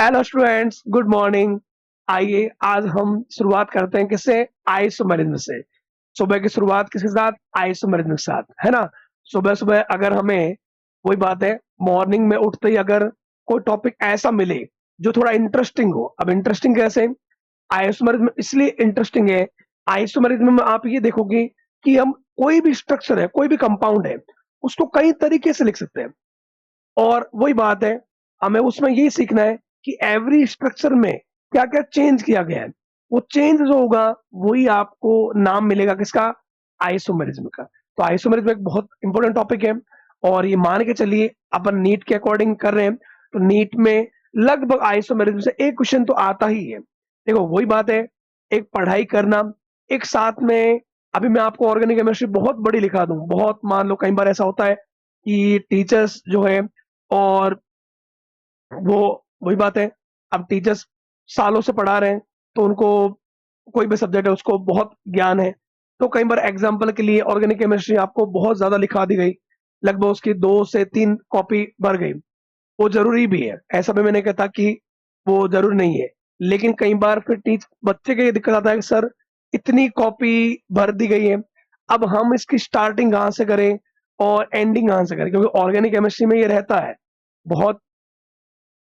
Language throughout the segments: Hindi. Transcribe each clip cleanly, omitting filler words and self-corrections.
Hello students, good morning. आइए आज हम शुरुआत करते हैं किससे? आइसोमेरिज्म से। सुबह की शुरुआत किसके साथ? आइसोमेरिज्म के साथ, है ना। सुबह सुबह अगर हमें, वही बात है, मॉर्निंग में उठते ही अगर कोई टॉपिक ऐसा मिले जो थोड़ा इंटरेस्टिंग हो। अब इंटरेस्टिंग कैसे? आइसोमेरिज्म इसलिए इंटरेस्टिंग है। आइसोमेरिज्म में आप ये देखोगे कि हम कोई भी स्ट्रक्चर है, कोई भी कंपाउंड है, उसको कई तरीके से लिख सकते हैं। और वही बात है, हमें उसमें यही सीखना है कि एवरी स्ट्रक्चर में क्या-क्या चेंज किया गया है। वो चेंज जो होगा वही आपको नाम मिलेगा किसका? आइसोमेरिज्म का। तो आइसोमेरिज्म एक बहुत इंपॉर्टेंट टॉपिक है और ये मान के चलिए अपन नीट के अकॉर्डिंग कर रहे हैं, तो नीट में लगभग आइसोमेरिज्म से एक क्वेश्चन तो आता ही है। देखो वही बात है, एक पढ़ाई करना, एक साथ में अभी मैं आपको ऑर्गेनिक केमिस्ट्री बहुत बड़ी लिखा दूँ, बहुत मान लो कई बार ऐसा होता है कि टीचर्स जो है और वो वही बात है, अब टीचर्स सालों से पढ़ा रहे हैं, तो उनको कोई भी सब्जेक्ट है उसको बहुत ज्ञान है। तो कई बार एग्जाम्पल के लिए ऑर्गेनिक केमिस्ट्री आपको बहुत ज़्यादा लिखा दी गई, लगभग उसकी 2 से 3 कॉपी भर गई। वो ज़रूरी भी है, ऐसा भी मैं नहीं कहता कि वो ज़रूरी नहीं है। लेकिन कई बार फिर बच्चे को ये दिक्कत आता है कि सर इतनी कॉपी भर दी गई है, अब हम इसकी स्टार्टिंग कहाँ से करें और एंडिंग कहाँ से करें? क्योंकि ऑर्गेनिक केमिस्ट्री में ये रहता है, बहुत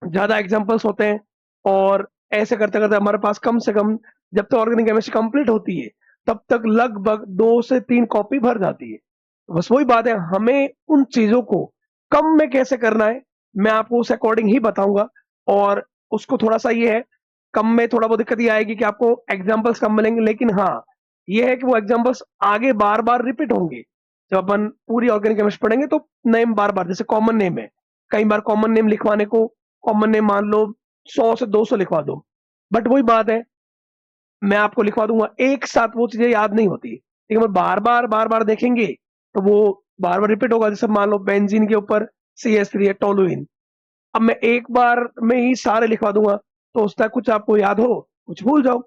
ज़्यादा एग्जांपल्स होते हैं और ऐसे करते-करते हमारे पास कम से कम जब तक ऑर्गेनिक केमिस्ट्री कंप्लीट होती है, तब तक लगभग 2 से 3 कॉपी भर जाती है। बस वही बात है, हमें उन चीज़ों को कम में कैसे करना है, मैं आपको उस अकॉर्डिंग ही बताऊँगा। और उसको थोड़ा-सा ये है, कम में थोड़ा बहुत दिक्कत ये आएगी कि आपको एग्जांपल्स कम मिलेंगे, लेकिन हाँ, ये है कि वो एग्जांपल्स आगे बार-बार रिपीट होंगे। जब अपन पूरी ऑर्गेनिक केमिस्ट्री पढ़ेंगे तो नेम बार-बार, जैसे कॉमन नेम है, कई बार कॉमन नेम लिखवाने को कॉमन नेम मान लो 100 से 200 लिखवा दो, बट वही बात है, मैं आपको लिखवा दूँगा, एक साथ वो चीज़ें याद नहीं होती। लेकिन हम बार-बार देखेंगे, तो वो बार-बार रिपीट होगा। जैसे मान लो बेंजीन के ऊपर CH3 है, टोलुइन। अब मैं एक बार में ही सारे लिखवा दूँगा, तो उसका कुछ आपको याद हो, कुछ भूल जाओ।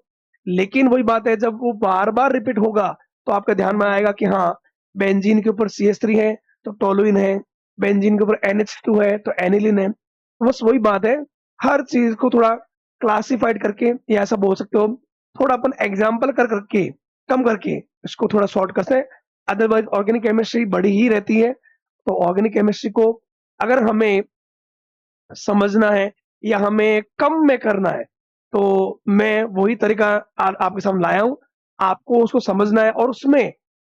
लेकिन वही बात है, जब वो बार-बार रिपीट होगा, तो आपके ध्यान में आएगा कि हाँ, बेंजीन के ऊपर CH3 है, तो टोलुइन है, बेंजीन के ऊपर NH2 है, तो एनिलीन है। तो बस वही बात है, हर चीज़ को थोड़ा क्लासिफाइड करके या ऐसा बोल सकते हो, थोड़ा अपन एग्ज़ाम्पल करके, कम करके इसको थोड़ा शॉर्ट करते हैं। अदरवाइज़ ऑर्गेनिक केमिस्ट्री बड़ी ही रहती है, तो ऑर्गेनिक केमिस्ट्री को अगर हमें समझना है या हमें कम में करना है, तो मैं वही तरीका आपके सामने लाया हूँ। आपको उसको समझना है और उसमें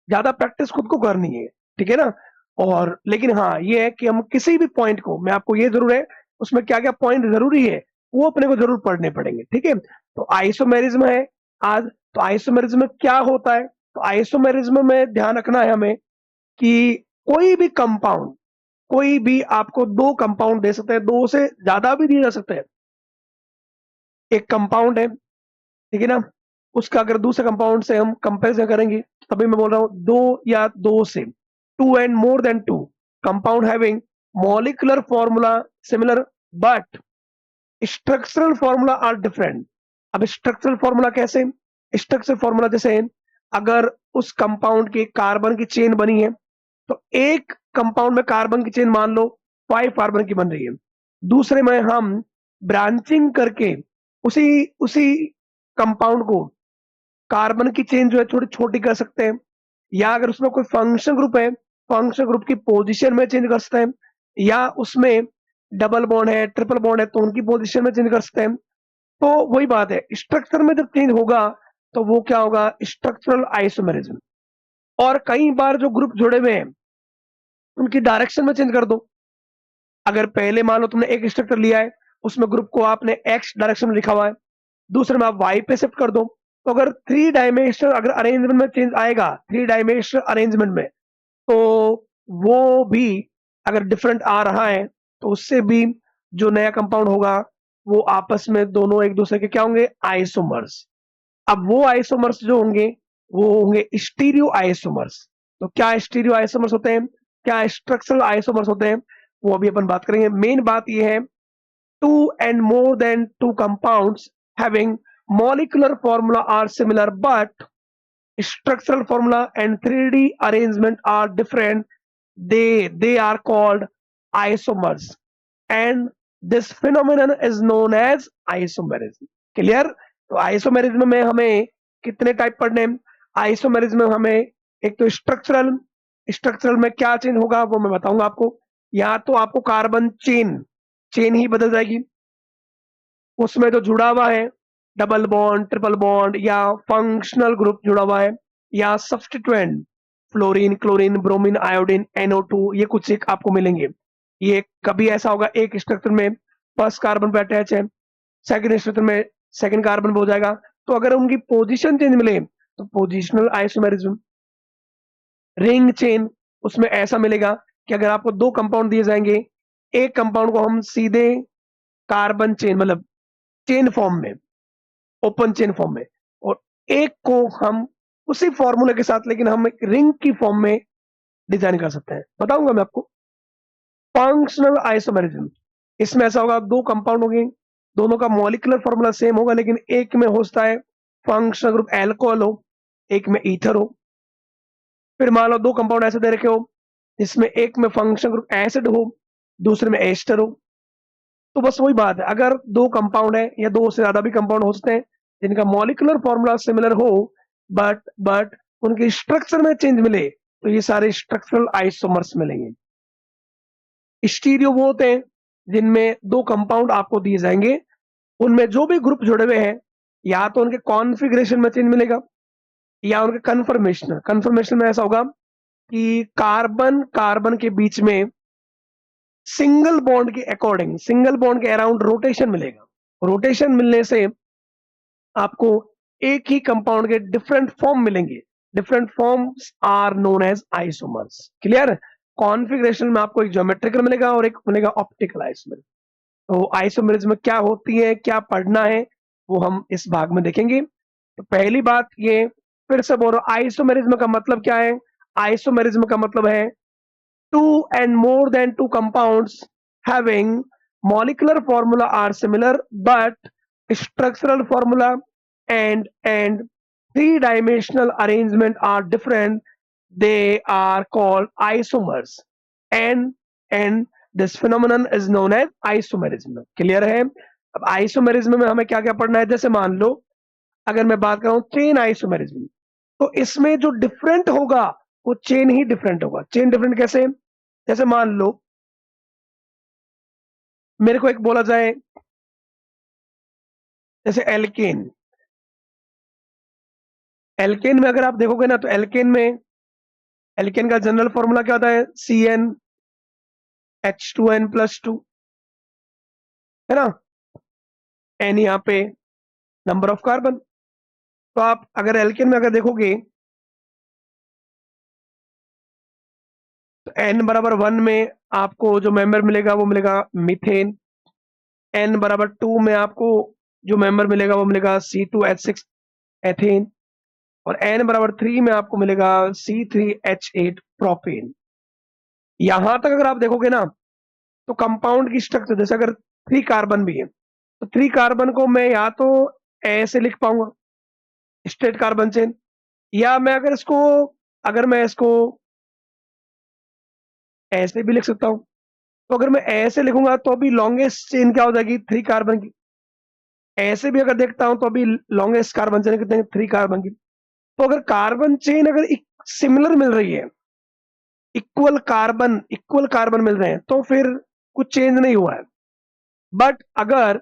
ज़्यादा प्रैक्टिस खुद को करनी है, ठीक है ना? और लेकिन हाँ, ये है कि हम किसी भी पॉइंट को, मैं आपको ये ज़रूर है, उसमें क्या-क्या पॉइंट ज़रूरी है, वो अपने को ज़रूर पढ़ने पड़ेंगे, ठीक है? तो आइसोमेरिज़्म है आज, तो आइसोमेरिज़्म में क्या होता है? तो आइसोमेरिज़्म में ध्यान रखना है हमें कि कोई भी कंपाउंड, कोई भी आपको 2 कंपाउंड दे सकते हैं, 2 से ज़्यादा भी दिए जा सकते हैं। एक कंपाउंड है, ठीक है ना? उसका अगर दूसरे कंपाउंड से हम कंपैरिज़न करेंगे, तभी मैं बोल रहा हूँ 2 या 2 से, 2 and more than 2 compound having molecular formula similar but structural formula are different. अब स्ट्रक्चरल फॉर्मूला कैसे? स्ट्रक्चरल फॉर्मूला जैसे अगर उस कंपाउंड की कार्बन की चेन बनी है, तो एक कंपाउंड में कार्बन की चेन मान लो 5 कार्बन की बन रही है। दूसरे में हम ब्रांचिंग करके उसी उसी कंपाउंड को, कार्बन की चेन जो है थोड़ी छोटी कर सकते हैं, या अगर उसमें कोई फंक्शन ग्रुप है, फंक्शन ग्रुप की पोजीशन में चेंज कर सकते हैं, या उसमें डबल बॉन्ड है, ट्रिपल बॉन्ड है, तो उनकी पोजीशन में चेंज कर सकते हैं। तो वही बात है, स्ट्रक्चर में जब चेंज होगा, तो वो क्या होगा? Structural isomerism. और कई बार जो ग्रुप जुड़े हुए हैं, उनकी डायरेक्शन में चेंज कर दो। अगर पहले मान लो तुमने एक स्ट्रक्चर लिया है, उसमें ग्रुप को आपने एक्स डायरेक्शन में लिखा हुआ है, दूसरे में आप वाई पे शिफ्ट कर दो, तो अगर थ्री डायमेंशनल अगर अरेंजमेंट में चेंज आएगा, थ्री डायमेंशनल अरेंजमेंट में, तो वो भी अगर डिफरेंट आ रहा है, तो उससे भी जो नया कंपाउंड होगा, वो आपस में दोनों एक दूसरे के क्या होंगे? आइसोमर्स। अब वो आइसोमर्स जो होंगे, वो होंगे स्टीरियो आइसोमर्स। तो क्या स्टीरियो आइसोमर्स होते हैं, क्या स्ट्रक्चरल आइसोमर्स होते हैं, वो अभी अपन बात करेंगे। मेन बात ये है, two and more than two compounds having molecular formula are similar but structural formula and 3D arrangement are different, they are called isomers. And this phenomenon is known as isomerism. Clear? तो आइसोमेरिज्म में हमें कितने टाइप पढ़ने हैं? आइसोमेरिज्म में हमें एक तो स्ट्रक्चरल, स्ट्रक्चरल में क्या चेंज होगा वो मैं बताऊंगा आपको। या तो आपको कार्बन चेन, चेन ही बदल जाएगी, उसमें जो जुड़ा हुआ है डबल बॉन्ड, ट्रिपल बॉन्ड या फंक्शनल ग्रुप जुड़ा हुआ है, या substituent fluorine, chlorine, bromine, iodine, NO2, ये कुछ एक आपको मिलेंगे। ये कभी ऐसा होगा एक स्ट्रक्चर में फर्स्ट कार्बन पे अटैच है, सेकंड स्ट्रक्चर में सेकंड कार्बन पे हो जाएगा। तो अगर उनकी पोजीशन चेंज मिले तो पोजिशनल आइसोमेरिज्म। रिंग चेन, उसमें ऐसा मिलेगा कि अगर आपको दो कंपाउंड दिए जाएंगे, एक कंपाउंड को हम सीधे कार्बन चेन मतलब चेन फॉर्म में, ओपन चेन फॉर्म में, और एक को हम उसी फॉर्मूले के साथ लेकिन हम एक रिंग की फॉर्म में डिजाइन कर सकते हैं। बताऊंगा मैं आपको। फंक्शनल आइसोमेरिज्म, इसमें ऐसा होगा दो कंपाउंड होंगे, दोनों का मॉलिक्यूलर फॉर्मूला सेम होगा, लेकिन एक में होता है फंक्शनल ग्रुप एल्कोहल हो, एक में ईथर हो। फिर मान लो दो कंपाउंड ऐसे दे रखे हो जिसमें एक में फंक्शनल ग्रुप एसिड हो, दूसरे में एस्टर हो। तो बस वही बात है, अगर दो कंपाउंड है या दो से ज्यादा भी कंपाउंड हो सकते हैं जिनका मॉलिक्यूलर फॉर्मूला सिमिलर हो, बट उनके स्ट्रक्चर में चेंज मिले, तो ये सारे स्ट्रक्चरल आइसोमर्स मिलेंगे। स्टीरियो वो होते हैं जिनमें दो कंपाउंड आपको दिए जाएंगे, उनमें जो भी ग्रुप जुड़े हुए हैं या तो उनके कॉन्फ़िगरेशन में चेंज मिलेगा या उनके कन्फर्मेशन, कन्फर्मेशन में ऐसा होगा कि कार्बन कार्बन के बीच में सिंगल बॉन्ड के अकॉर्डिंग, सिंगल बॉन्ड के अराउंड रोटेशन मिलेगा। रोटेशन मिलने से आपको एक ही कंपाउंड के डिफरेंट फॉर्म मिलेंगे। Different forms are known as isomers. Clear? Configuration में आपको एक ज्योमेट्रिकल मिलेगा और एक मिलेगा ऑप्टिकल आइसोमर। तो आइसोमेरिज्म क्या होती है, क्या पढ़ना है, वो हम इस भाग में देखेंगे। तो पहली बात ये, फिर से बोल रहा हूं, आइसोमेरिज्म का मतलब क्या है? आइसोमेरिज्म का मतलब है two and more than two compounds having molecular formula are similar but structural formula and three-dimensional arrangement are different, they are called isomers, and this phenomenon is known as isomerism। Clear है? अब आइसोमेरिज्म में हमें क्या क्या पढ़ना है? जैसे मान लो अगर मैं बात करूं चेन आइसोमेरिज्म, तो इसमें जो डिफरेंट होगा वो चेन ही डिफरेंट होगा। चेन डिफरेंट कैसे? जैसे मान लो मेरे को एक बोला जाए जैसे एल्केन, एल्केन में अगर आप देखोगे ना तो एल्केन का जनरल फॉर्मूला क्या होता है? CnH2n+2, है ना? एन यहाँ पे नंबर ऑफ कार्बन। तो आप अगर एल्केन में अगर देखोगे तो n बराबर 1 में आपको जो मेंबर मिलेगा वो मिलेगा मीथेन, n बराबर 2 में आपको जो मेंबर मिलेगा वो मिलेगा C2H6 एथेन, और n बराबर 3 में आपको मिलेगा C3H8 प्रोपेन। यहां तक अगर आप देखोगे ना तो कंपाउंड की स्ट्रक्चर, जैसे अगर 3 कार्बन भी है तो 3 कार्बन को मैं या तो ऐसे लिख पाऊंगा स्ट्रेट कार्बन चेन, या मैं अगर मैं इसको ऐसे भी लिख सकता हूं। तो अगर मैं ऐसे लिखूंगा तो अभी लॉन्गेस्ट चेन क्या हो जाएगी? 3 कार्बन की। ऐसे भी अगर देखता हूं तो अभी लॉन्गेस्ट कार्बन चेन कितने? 3 कार्बन की। तो अगर कार्बन चेन अगर सिमिलर मिल रही है, इक्वल कार्बन मिल रहे हैं, तो फिर कुछ चेंज नहीं हुआ है। बट अगर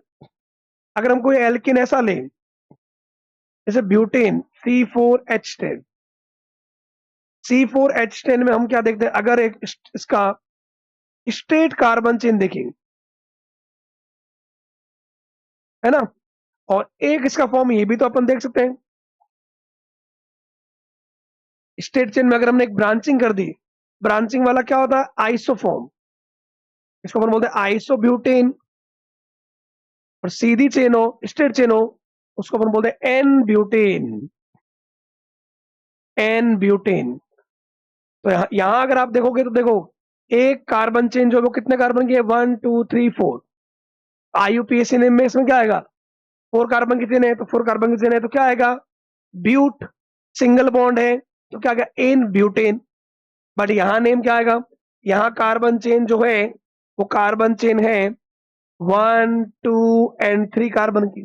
अगर हम कोई एल्किन ऐसा लें जैसे ब्यूटेन C4H10, C4H10 में हम क्या देखते हैं? अगर एक इसका स्ट्रेट कार्बन चेन देखें, है ना, और एक इसका फॉर्म ये भी तो अपन देख सकते हैं। स्ट्रेट चेन में अगर हमने एक ब्रांचिंग कर दी, ब्रांचिंग वाला क्या होता है? आइसोफॉर्म। इसको अपन बोलते हैं आइसोब्यूटेन। और सीधी चेन हो, स्ट्रेट चेन हो, उसको अपन बोलते हैं एन ब्यूटेन। N butane. तो यहां अगर आप देखोगे तो देखो एक कार्बन चेन जो है वो कितने कार्बन की है? 1 2 3 4। IUPAC नेम में इसमें क्या आएगा? 4 कार्बन की चेन है तो 4 कार्बन की चेन है तो क्या आएगा? ब्यूट। सिंगल बॉन्ड है तो क्या आएगा? N butane. बट यहां नेम क्या आएगा? यहां कार्बन चेन जो है वो कार्बन चेन है 1 2 एंड 3 कार्बन की,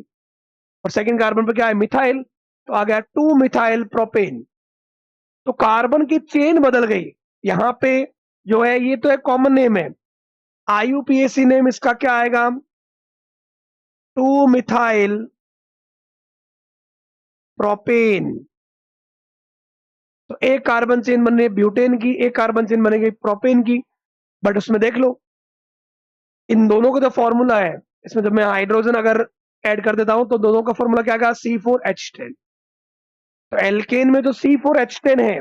और सेकंड कार्बन पर क्या है, मिथाइल, तो आ गया 2 मिथाइल प्रोपेन। तो कार्बन की चेन बदल गई। यहां पे जो है ये तो एक कॉमन नेम है, आईयूपीएसी नेम इसका क्या आएगा, 2 मिथाइल प्रोपेन। तो एक कार्बन चेन बन रही है ब्यूटेन की, एक कार्बन चेन बनेगी प्रोपेन की। बट उसमें देख लो इन दोनों का जो फॉर्मूला है, इसमें जब मैं हाइड्रोजन अगर ऐड कर देता हूं तो दोनों का फॉर्मूला क्या आएगा, C4H10। तो एल्केन में जो C4H10 है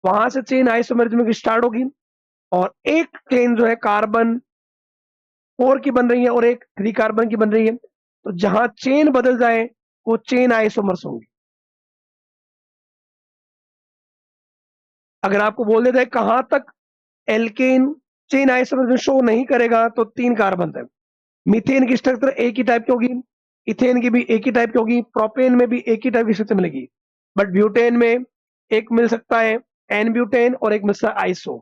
वहां से चेन आइसोमेरिज्म की स्टार्ट होगी, और एक चेन जो है कार्बन 4 की बन रही है और एक 3 कार्बन की बन रही है। तो जहां चेन बदल जाए वो चेन आइसोमर्स होंगे। अगर आपको बोल देता है कहां तक एल्केन चेन आइसोमर्स शो नहीं करेगा, तो 3 कार्बन है। मीथेन की स्ट्रक्चर एक ही टाइप की होगी, इथेन की भी एक ही टाइप की होगी, प्रोपेन में भी एक ही टाइप की स्ट्रक्चर मिलेगी। बट ब्यूटेन में एक मिल सकता है एन ब्यूटेन और एक मिल सकता है आइसो।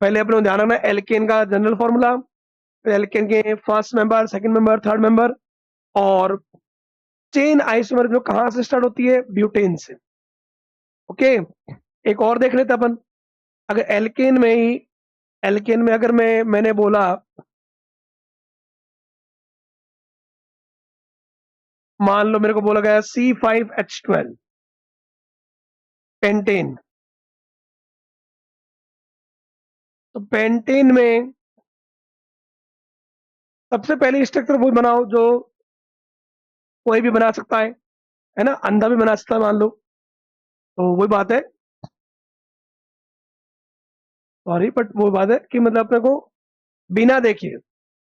पहले अपने को ध्यान रखना है एल्केन का जनरल फॉर्मूला, फिर एल्केन के first member, second member, third member, और चेन आइसोमर जो कहां से स्टार्ट होती है, ब्यूटेन से। ओके, एक और देख लेते अपन। अगर एल्केन में ही, एल्केन में अगर मैंने बोला, मान लो मेरे को बोला गया C5H12 पेंटेन। तो पेंटेन में सबसे पहले स्ट्रक्चर वो बनाओ जो कोई भी बना सकता है ना, अंधा भी बना सकता है मान लो। तो वही बात है, सॉरी बट वो बात है कि मतलब अपने को बिना देखे,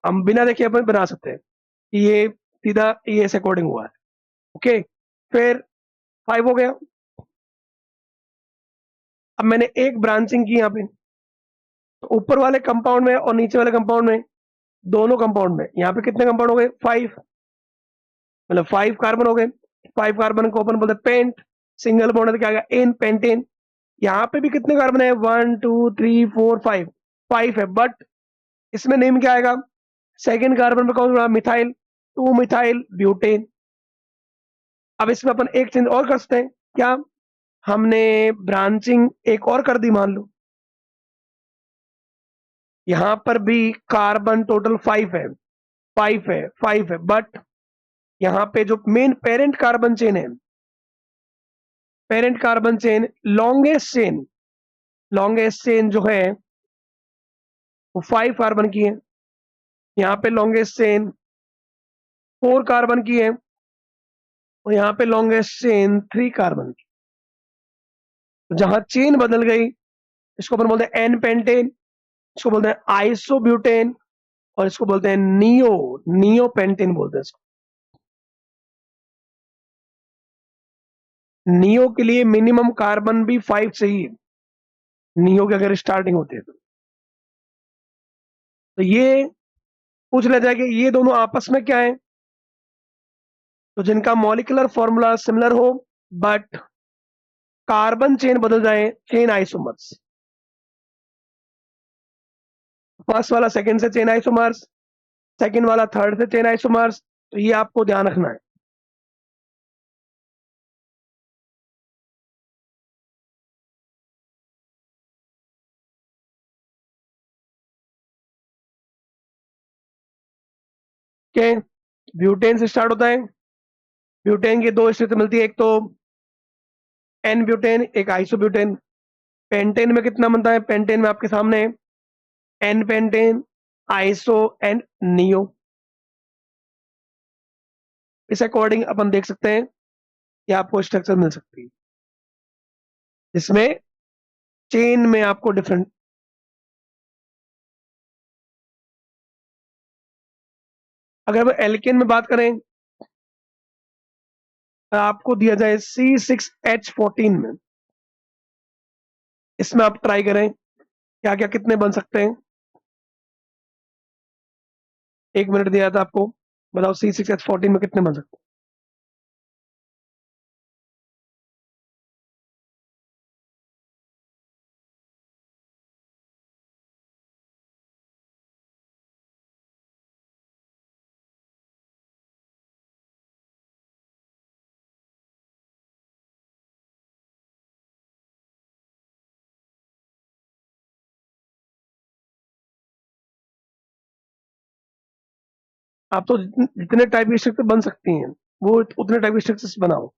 हम बिना देखे अपन बना सकते हैं कि ये सीधा ये इस अकॉर्डिंग हुआ है। ओके, फिर 5 हो गया। अब मैंने एक ब्रांचिंग की यहाँ पे, तो ऊपर वाले कंपाउंड में और नीचे वाले कंपाउंड में, दोनों कंपाउंड में यहाँ पे कितने कंपाउंड हो गए, 5, मतलब 5 कार्बन हो गए। 5 कार्बन को अपन बोलते हैं पेंट, सिंगल बॉन्ड क्या गया, इन पेंटेन। यहाँ पे भी कितने कार्बन है, 1 2 3 4 5, 5 है। बट इसमें नेम क्या आएगा, सेकेंड कार्बन पे कौन सा, मिथाइल, 2 मिथाइल ब्यूटेन। अब इसमें अपन एक चेंज और कर सकते हैं, क्या, हमने ब्रांचिंग एक और कर दी मान लो, यहां पर भी कार्बन टोटल 5 है, 5 है, 5 है। बट यहाँ पे जो मेन पेरेंट कार्बन चेन है, parent carbon chain longest chain, longest chain जो है वो 5 कार्बन की है। यहाँ पे लॉन्गेस्ट चेन 4 कार्बन की है, और यहाँ पे लॉन्गेस्ट चेन 3 कार्बन की। तो जहां चेन बदल गई, इसको अपन बोलते हैं एन पेंटेन, इसको बोलते हैं आइसोब्यूटेन, और इसको बोलते हैं नियो, नियो पेंटेन बोलते हैं इसको। नियो के लिए मिनिमम कार्बन भी 5 चाहिए, नियो की अगर स्टार्टिंग होती है तो ये पूछ लिया जाए कि ये दोनों आपस में क्या है, तो जिनका मॉलिक्यूलर फॉर्मूला सिमिलर हो बट कार्बन चेन बदल जाए, चेन आइसोमर्स। फर्स्ट वाला सेकंड से चेन आइसोमर्स, सेकंड वाला थर्ड से चेन आइसोमर्स। तो ये आपको ध्यान रखना है। कि ब्यूटेन से स्टार्ट होता है, ब्यूटेन की दो स्थिति मिलती है, एक तो एन ब्यूटेन, एक आइसोब्यूटेन। पेंटेन में कितना बनता है, पेंटेन में आपके सामने n pentane, iso and neo. इस अकॉर्डिंग अपन देख सकते हैं कि आपको स्ट्रक्चर मिल सकती है जिसमें चेन में आपको डिफरेंट। अगर हम एल्केन में बात करें, आपको दिया जाए C6H14 में, इसमें आप ट्राई करें क्या क्या कितने बन सकते हैं। 1 मिनट दिया था आपको, बताओ C6H14 में कितने बन सकते हैं। आप तो जितने टाइप की स्ट्रक्चर बन सकती हैं वो उतने टाइप की स्ट्रक्चर्स बनाओ।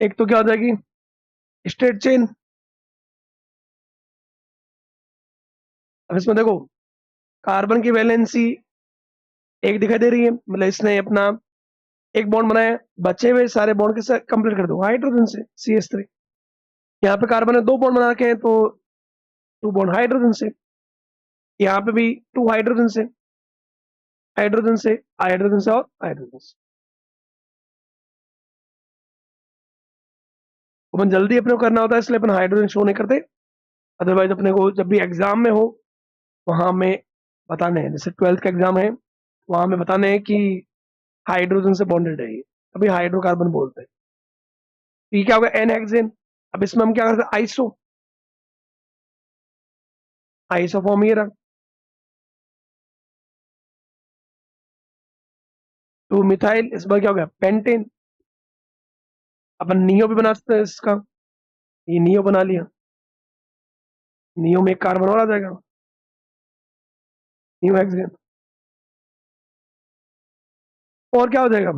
एक तो क्या हो जाएगी, स्ट्रेट चेन। अब इसमें देखो, कार्बन की वैलेंसी एक दिखाई दे रही है, मतलब इसने अपना एक बॉन्ड बनाया, बचे हुए सारे बॉन्ड के साथ कंप्लीट कर दो हाइड्रोजन से, CH3। यहाँ पे कार्बन ने 2 बॉन्ड बना रखे हैं, तो 2 बॉन्ड हाइड्रोजन से। यहाँ पे भी 2 हाइड्रोजन से, हाइड्रोजन से, हाइड्रोजन से और हाइड्रोजन से। अपन जल्दी अपने को करना होता है, इसलिए अपन हाइड्रोजन शो नहीं करते। अदरवाइज अपने को जब भी एग्जाम में हो वहां में बताने हैं, जैसे 12th का एग्जाम है, वहां में बताने हैं कि हाइड्रोजन से बॉन्डेड है ये, अभी हाइड्रोकार्बन बोलते हैं। तो ये क्या होगा, एन हेक्सेन। अब इसमें हम क्या करते हैं, आइसो, आइसो फॉर्म ये रहा। 2 मिथाइल, इस बार क्या हो गया, पेंटेन। अपन नियो भी बना सकते हैं इसका, ये नियो बना लिया, नियो में एक कार्बन और आ जाएगा, नियो हेक्सेन। और क्या हो जाएगा,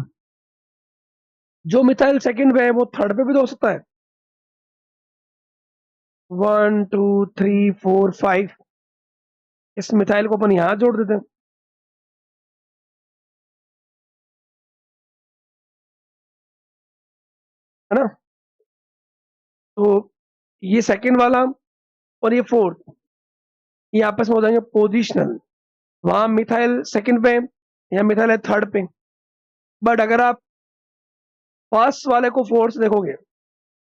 जो मिथाइल सेकंड पे है वो थर्ड पे भी तो हो सकता है। 1 2 3 4 5, इस मिथाइल को अपन यहां जोड़ देते हैं, है ना। तो ये सेकंड वाला और ये फोर्थ, ये आपस में हो जाएंगे पोजिशनल। वहां मिथाइल सेकंड पे, या मिथाइल है थर्ड पे। बट अगर आप फर्स्ट वाले को फोर्थ देखोगे,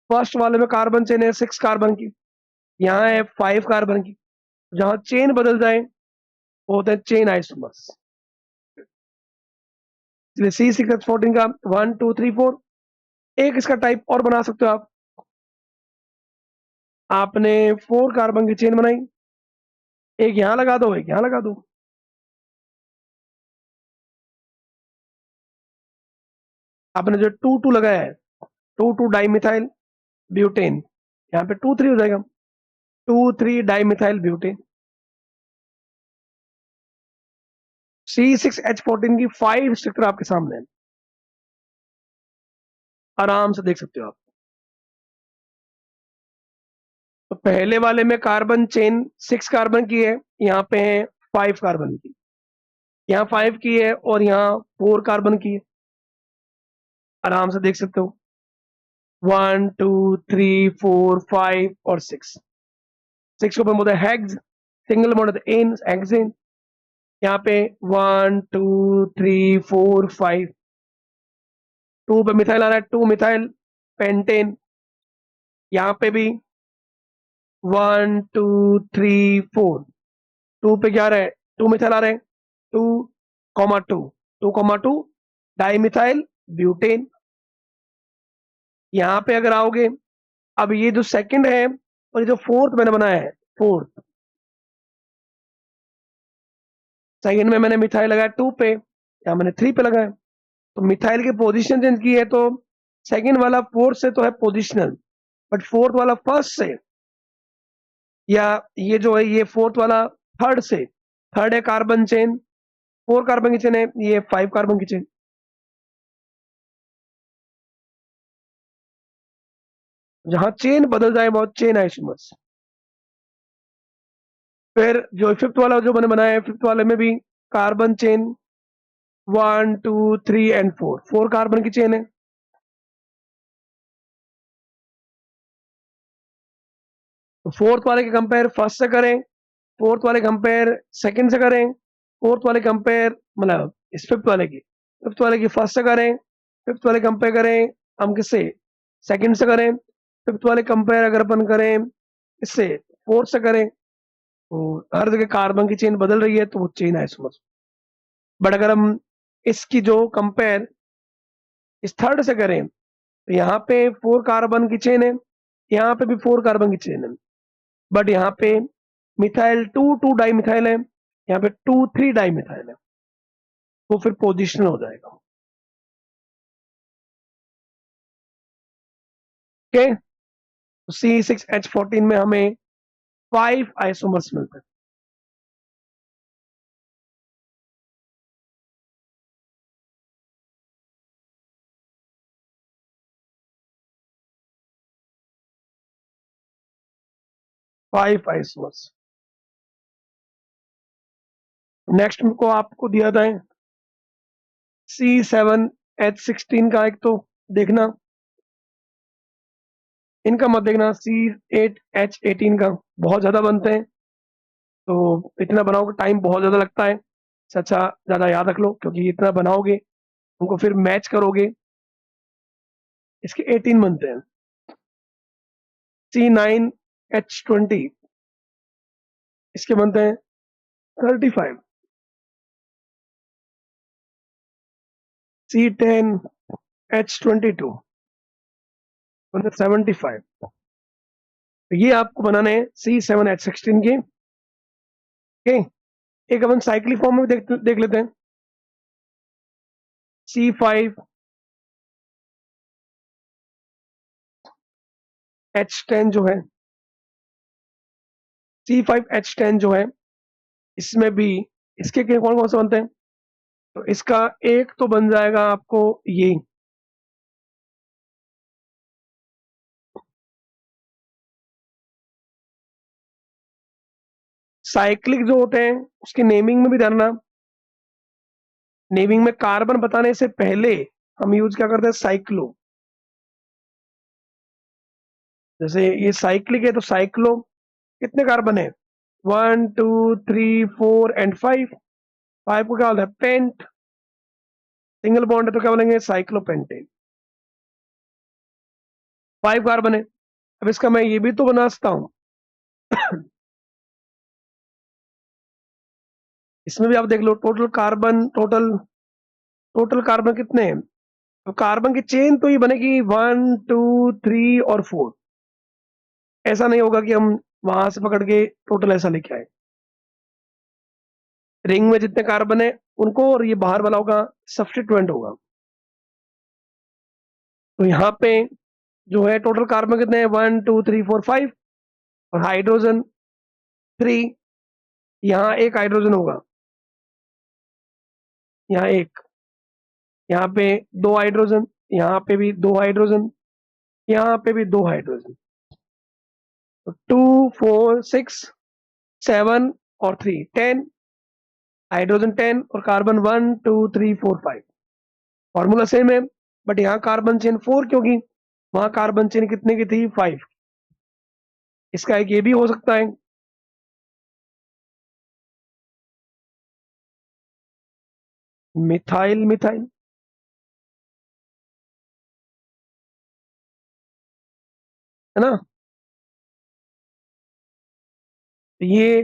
फर्स्ट वाले में कार्बन चेन है 6 कार्बन की, यहाँ है 5 कार्बन की। जहां चेन बदल जाए वो होते हैं चेन आइसोमर्स। इसलिए C6H14 का 1 2 3 4। एक इसका टाइप और बना सकते हो आप, आपने 4 कार्बन की चेन बनाई, एक यहां लगा दो, एक यहां लगा दो। आपने जो 2 2 लगाया है, 2 2 डाइमिथाइल ब्यूटेन, यहाँ पे 2 3 हो जाएगा, 2 3 डाइमिथाइल ब्यूटेन। C6H14 की 5 स्ट्रक्चर आपके सामने है, आराम से देख सकते हो आप। तो पहले वाले में कार्बन चेन 6 कार्बन की है, यहाँ पे है 5 कार्बन की, यहाँ 5 की है और यहाँ 4 कार्बन की है, आराम से देख सकते हो। 1 2 3 4 5 और 6, 6 को बोलते हैं हेक्स, सिंगल बॉन्ड होता है एन, हेक्सेन। यहाँ पे 1 2 3 4 5, 2 पे मिथाइल आ रहा है, 2 मिथाइल पेंटेन। यहाँ पे भी 1 2 3 4, 2 पे क्या आ रहा है, 2 मिथाइल आ रहे हैं, 2 2 2 डाइमिथाइल ब्यूटेन। यहाँ पे अगर आओगे, अब ये जो सेकंड है और ये जो फोर्थ मैंने बनाया है, फोर्थ, सेकंड में मैंने मिथाइल लगाया 2 पे, या मैंने 3 पे लगाया। तो मिथाइल की पोजीशन चेंज की है, तो सेकंड वाला फोर्थ से तो है पोजिशनल, बट फोर्थ वाला फर्स्ट से, या ये जो है ये फोर्थ वाला थर्ड से। थर्ड है कार्बन चेन, 4 कार्बन की चेन है, ये 5 कार्बन की चेन। जहां चेन बदल जाए बहुत, चेन आइसोमर्स। फिर जो फिफ्थ वाला जो मैंने बनाया है, फिफ्थ वाले में भी कार्बन चेन 1 2 3 एंड 4, 4 कार्बन की चेन है। तो फोर्थ वाले के कंपेयर फर्स्ट से करें, फोर्थ वाले कंपेयर सेकंड से करें, फोर्थ वाले कंपेयर मतलब इस फिफ्थ वाले की, फिफ्थ वाले की फर्स्ट से करें, फिफ्थ वाले कंपेयर करें हम किससे, सेकंड से करें। फिफ्थ वाले कंपेयर अगर अपन करें इससे, फोर्थ से करें, तो हर जगह कार्बन की चेन बदल रही है, तो वो चेन आइसोमर्स। बट अगर हम इसकी जो कंपेयर इस थर्ड से करें तो यहाँ पे 4 कार्बन की चेन है, यहाँ पे भी 4 कार्बन की चेन है, बट यहाँ पे मिथाइल 2 डाई मिथाइल है, यहाँ पे 3 डाई मिथाइल है, वो फिर पोजिशनल हो जाएगा। ओके, C6H14 में हमें 5 आइसोमर्स मिलते हैं। Five isomers. नेक्स्ट को आपको दिया था C7H16 का, एक तो देखना, इनका मत देखना। C8H18 का बहुत ज्यादा बनते हैं, तो इतना बनाओगे टाइम बहुत ज्यादा लगता है, इससे अच्छा ज्यादा याद रख लो, क्योंकि इतना बनाओगे उनको फिर मैच करोगे। इसके 18 बनते हैं। C9H20, इसके बनते हैं 35। C10H22 बनते 75। तो ये आपको बनाने हैं C7H16 के। ओके, एक अपन साइक्लिक फॉर्म में देख लेते हैं। C5H10 जो है, C5H10 जो है, इसमें भी इसके कौन कौन से बनते हैं? तो इसका एक तो बन जाएगा आपको ये साइक्लिक जो होते हैं, उसकी नेमिंग में भी ध्यान, नेमिंग में कार्बन बताने से पहले हम यूज क्या करते हैं? साइक्लो। जैसे ये साइक्लिक है तो साइक्लो कितने कार्बन है? 1 2 3 4 एंड 5। 5 को क्या बोलते हैं? पेंट। सिंगल बॉन्ड है तो क्या बोलेंगे? साइक्लोपेंटेन। 5 कार्बन है। अब इसका मैं ये भी तो बना सकता हूं। इसमें भी आप देख लो, टोटल कार्बन कितने हैं? तो कार्बन की चेन तो ये बनेगी 1 2 3 और 4। ऐसा नहीं होगा कि हम वहां से पकड़ के टोटल ऐसा लेके आए। रिंग में जितने कार्बन है उनको, और ये बाहर वाला होगा सब्स्टिट्यूएंट होगा। तो यहाँ पे जो है टोटल कार्बन कितने हैं? 1 2 3 4 5, और हाइड्रोजन 3। यहाँ एक हाइड्रोजन होगा, यहाँ एक, यहाँ पे 2 हाइड्रोजन, यहाँ पे भी 2 हाइड्रोजन, यहाँ पे भी 2 हाइड्रोजन। तो 2 4 6 7 और 3 10, हाइड्रोजन 10 और कार्बन 1 2 3 4 5। फॉर्मूला सेम है, बट यहाँ कार्बन चेन 4 क्योंकि वहां कार्बन चेन कितने की थी? 5। इसका एक ये भी हो सकता है, मिथाइल मिथाइल, है ना? ये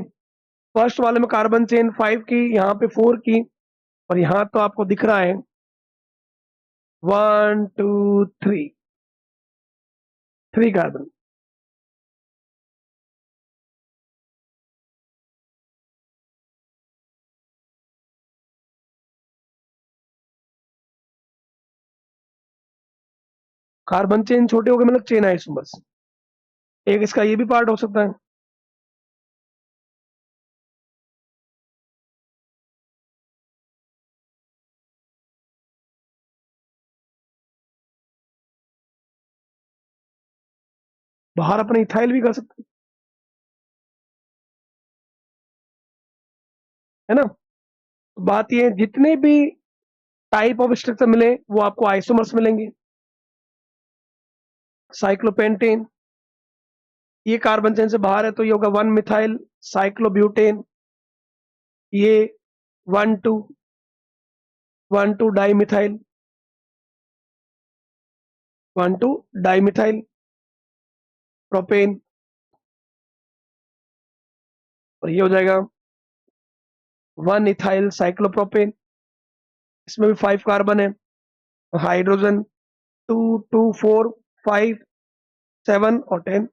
फर्स्ट वाले में कार्बन चेन 5 की, यहाँ पे 4 की, और यहाँ तो आपको दिख रहा है 1 2 3, 3 कार्बन। कार्बन चेन छोटे हो गए मतलब चेन आइसोमर्स। एक इसका ये भी पार्ट हो सकता है। बाहर अपने इथाइल भी कर सकते हैं, है ना? तो बात ये है, जितने भी टाइप ऑफ स्ट्रक्चर मिले वो आपको आइसोमर्स मिलेंगे। साइक्लोपेंटेन, ये कार्बन चेन से बाहर है तो ये होगा 1 मिथाइल साइक्लोब्यूटेन। ये 1 2 di methyl, 1 2 di methyl propane. और ये हो जाएगा 1 इथाइल साइक्लोप्रोपेन। इसमें भी 5 कार्बन है। हाइड्रोजन 2, 2, 4, 5, 7 और 10।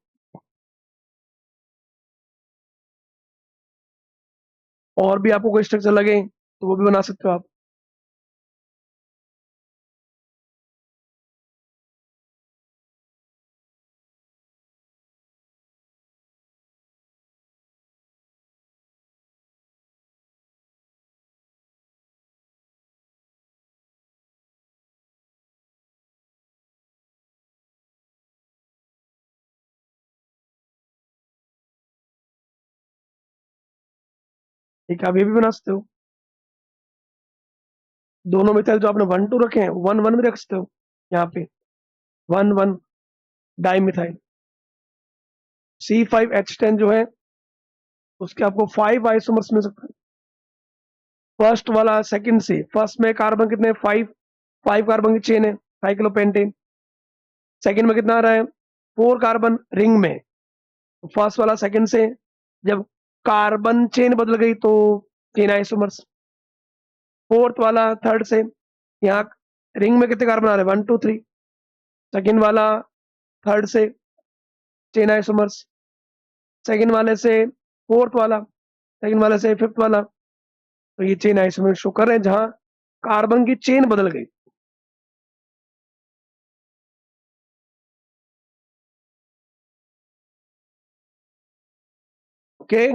और भी आपको कोई स्ट्रक्चर लगे तो वो भी बना सकते हो आप। ठीक है, आप ये भी बना सकते हो। दोनों मिथाइल जो आपने 1, 2 रखे हैं, 1, 1 भी रख सकते हो यहाँ पे। 1, 1 डाई मिथाइल। C5H10 जो है उसके आपको 5 आइसोमर्स मिल सकते हैं। फर्स्ट वाला सेकंड से, फर्स्ट में कार्बन कितने, 5, 5 कार्बन की चेन है, साइक्लोपेंटेन। सेकंड में कितना आ रहा है, 4 कार्बन रिंग में। फर्स्ट वाला सेकंड से, जब कार्बन चेन बदल गई तो चेन आइसोमर्स। फोर्थ वाला थर्ड से, यहाँ रिंग में कितने कार्बन आ रहे हैं, 1, 2, 3। सेकंड वाला थर्ड से चेन आइसोमर्स। सेकंड वाले से फोर्थ वाला, सेकंड वाले से फिफ्थ वाला। तो ये चेन आइसोमर शो कर रहे हैं जहां कार्बन की चेन बदल गई। ओके,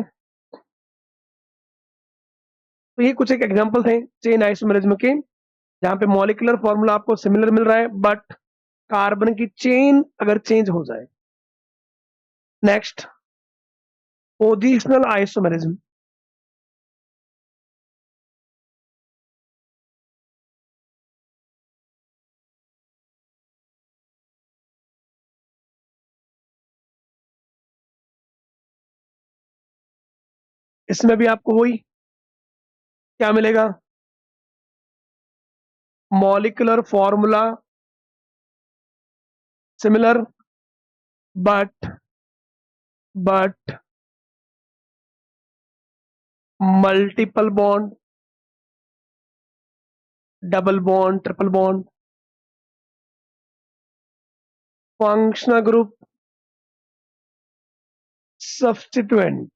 तो ये कुछ एक एग्जांपल थे चेन आइसोमरिज्म के, जहां पे मॉलिक्यूलर फॉर्मूला आपको सिमिलर मिल रहा है बट कार्बन की चेन अगर चेंज हो जाए। Next, positional isomerism. इसमें भी आपको वही क्या मिलेगा, molecular formula similar but multiple bond, double bond, triple bond, functional group, substituent,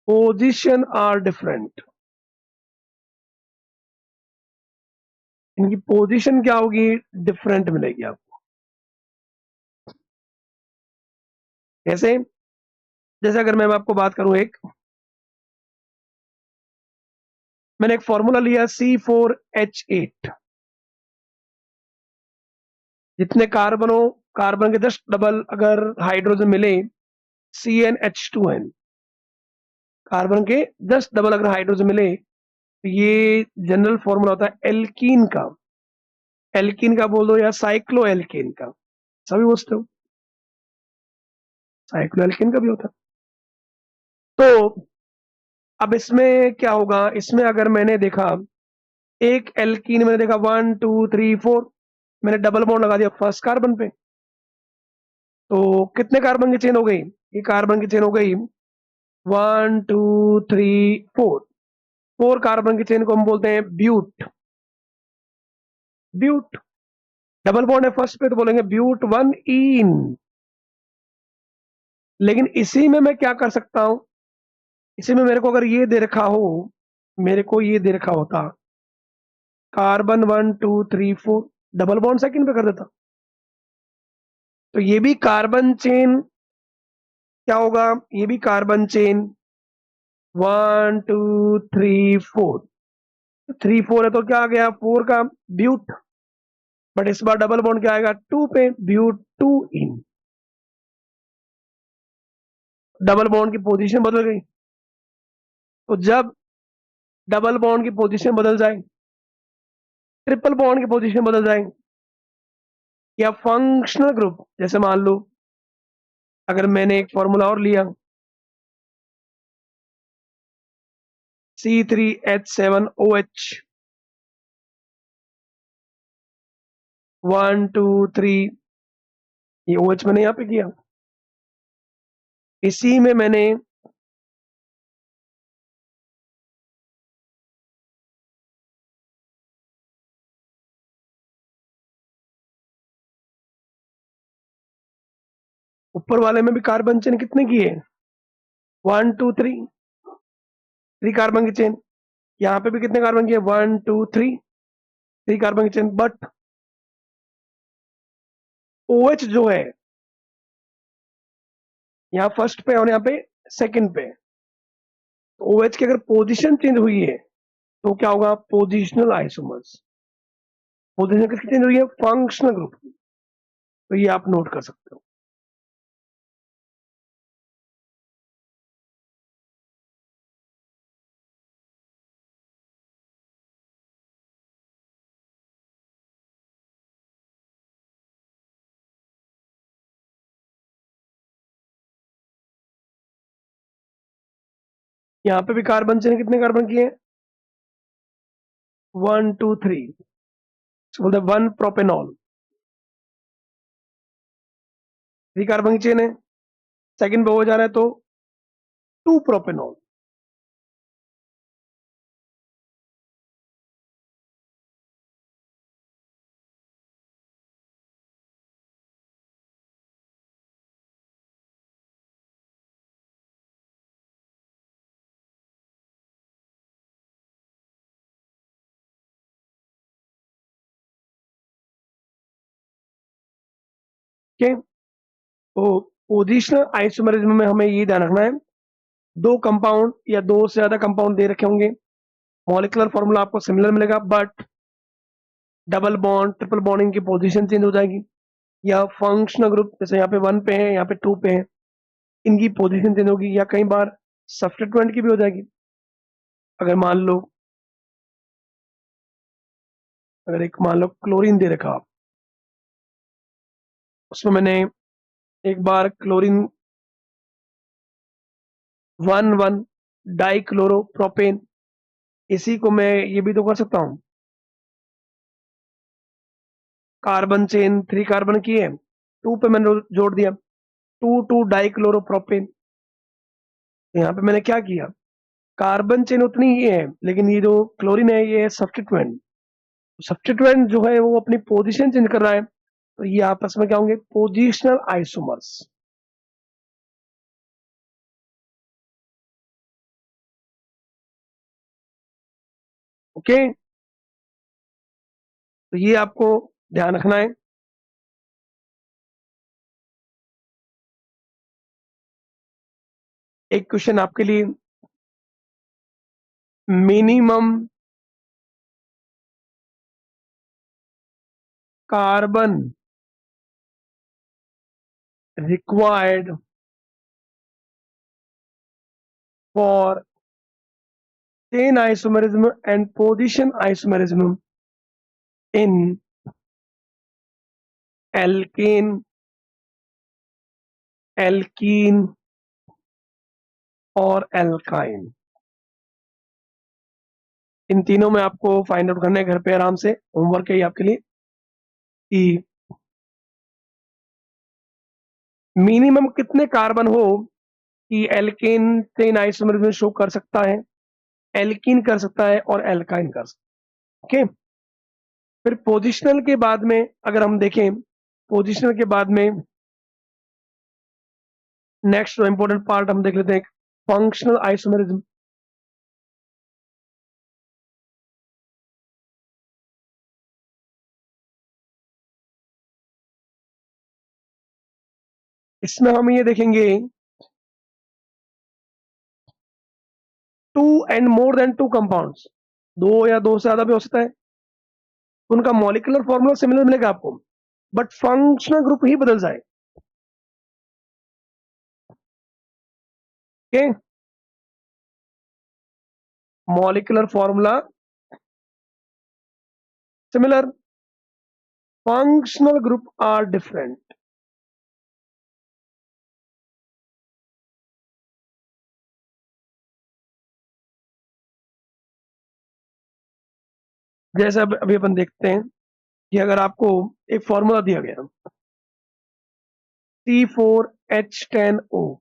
position are different. इनकी पोजीशन क्या होगी, डिफरेंट मिलेगी आपको। कैसे, जैसे अगर मैं आपको बात करूं, एक मैंने एक फॉर्मूला लिया C4H8। जितने कार्बन हो, कार्बन के 10 डबल अगर हाइड्रोजन मिले, CnH2n। कार्बन के 10 डबल अगर हाइड्रोजन मिले तो ये जनरल फॉर्मूला होता है एल्कीन का। एल्कीन का बोल दो या साइक्लो एल्कीन का, सभी पूछते हो, साइक्लो एल्कीन का भी होता है। तो अब इसमें क्या होगा, इसमें अगर मैंने देखा एक एल्कीन, मैंने देखा 1, 2, 3, 4, मैंने डबल बॉन्ड लगा दिया फर्स्ट कार्बन पे, तो कितने कार्बन की चेन हो गई, ये कार्बन की चेन हो गई 1, 2, 3, 4। 4 कार्बन की चेन को हम बोलते हैं ब्यूट। ब्यूट, डबल बॉन्ड है फर्स्ट पे तो बोलेंगे ब्यूट 1 इन। लेकिन इसी में मैं क्या कर सकता हूं, इसी में मेरे को अगर ये दे रखा हो, मेरे को ये दे रखा होता कार्बन 1, 2, 3, 4, डबल बॉन्ड सेकंड पे कर देता, तो ये भी कार्बन चेन क्या होगा, ये भी कार्बन चेन 1, 2, 3, 4। 3, 4 है तो क्या आ गया, 4 का ब्यूट। बट इस बार डबल बॉन्ड क्या आएगा, 2 पे, ब्यूट 2 इन। डबल बॉन्ड की पोजीशन बदल गई। तो जब डबल बॉन्ड की पोजीशन बदल जाए, ट्रिपल बॉन्ड की पोजीशन बदल जाए, या फंक्शनल ग्रुप, जैसे मान लो अगर मैंने एक फॉर्मूला और लिया C3H7OH, 1, 2, 3, ये OH मैंने यहां पे किया। इसी में मैंने ऊपर वाले में भी कार्बन चेन कितने की है, 1 2 3, 3 कार्बन की चेन। यहाँ पे भी कितने कार्बन की है, 1 2 3, 3 कार्बन की चेन। बट OH जो है यहाँ फर्स्ट पे और यहाँ पे सेकंड पे, OH की अगर पोजीशन चेंज हुई है तो क्या होगा, पोजिशनल आइसोमर्स। पोजीशन किसकी चेंज हुई है, फंक्शनल ग्रुप की। तो ये आप नोट कर सकते हो। यहाँ पे भी कार्बन चेन कितने कार्बन की है, 1 2 3, बोलते 1 प्रोपेनॉल, 3 कार्बन की चेन है। सेकंड पे हो जा रहा है तो 2 प्रोपेनॉल। ठीक है, तो पोजिशनल आइसोमरिज्म में हमें ये ध्यान रखना है, दो कंपाउंड या दो से ज्यादा कंपाउंड दे रखे होंगे, मॉलिक्यूलर फॉर्मूला आपको सिमिलर मिलेगा, but double bond triple bonding की पोजीशन चेंज हो जाएगी, या फंक्शनल ग्रुप जैसे यहाँ पे 1 पे है, यहाँ पे 2 पे है, इनकी पोजीशन चेंज होगी, या कई बार सब्स्टिट्यूएंट की भी हो जाएगी। अगर मान लो क्लोरीन दे रखा, उसमें मैंने एक बार क्लोरीन 1 1 डाइक्लोरोप्रोपेन, इसी को मैं ये भी तो कर सकता हूँ, कार्बन चेन 3 कार्बन की है, 2 पे मैंने जोड़ दिया 2 2 डाइक्लोरोप्रोपेन। यहाँ पे मैंने क्या किया, कार्बन चेन उतनी ही है, लेकिन ये जो क्लोरीन है ये सब्स्टिट्यूएंट, सब्स्टिट्यूएंट जो है वो अपनी पोजीशन चेंज कर रहा है, तो ये आपस में क्या होंगे, पोजिशनल आइसोमर्स। ओके, तो ये आपको ध्यान रखना है। एक क्वेश्चन आपके लिए, minimum carbon required for chain isomerism and position isomerism in alkane, alkene और एल्काइन। इन तीनों में आपको फाइंड आउट करना है घर पे आराम से, होमवर्क है ये आपके लिए, कि मिनिमम कितने कार्बन हो कि एल्केन चेन आइसोमरिज्म शो कर सकता है, एल्कीन कर सकता है और एल्काइन कर सकता है। ओके, फिर पोजिशनल के बाद में अगर हम देखें, पोजिशनल के बाद में नेक्स्ट जो इंपॉर्टेंट पार्ट हम देख लेते हैं, फंक्शनल आइसोमरिज्म। इसमें हम ये देखेंगे 2 एंड मोर देन 2 कंपाउंड्स, दो या दो से ज्यादा भी हो सकता है, उनका मॉलिक्यूलर फॉर्मूला सिमिलर मिलेगा आपको, बट फंक्शनल ग्रुप ही बदल जाए। Okay, molecular formula similar, functional group are different. जैसे अब अभी अपन देखते हैं कि अगर आपको एक फॉर्मूला दिया गया C4H10O,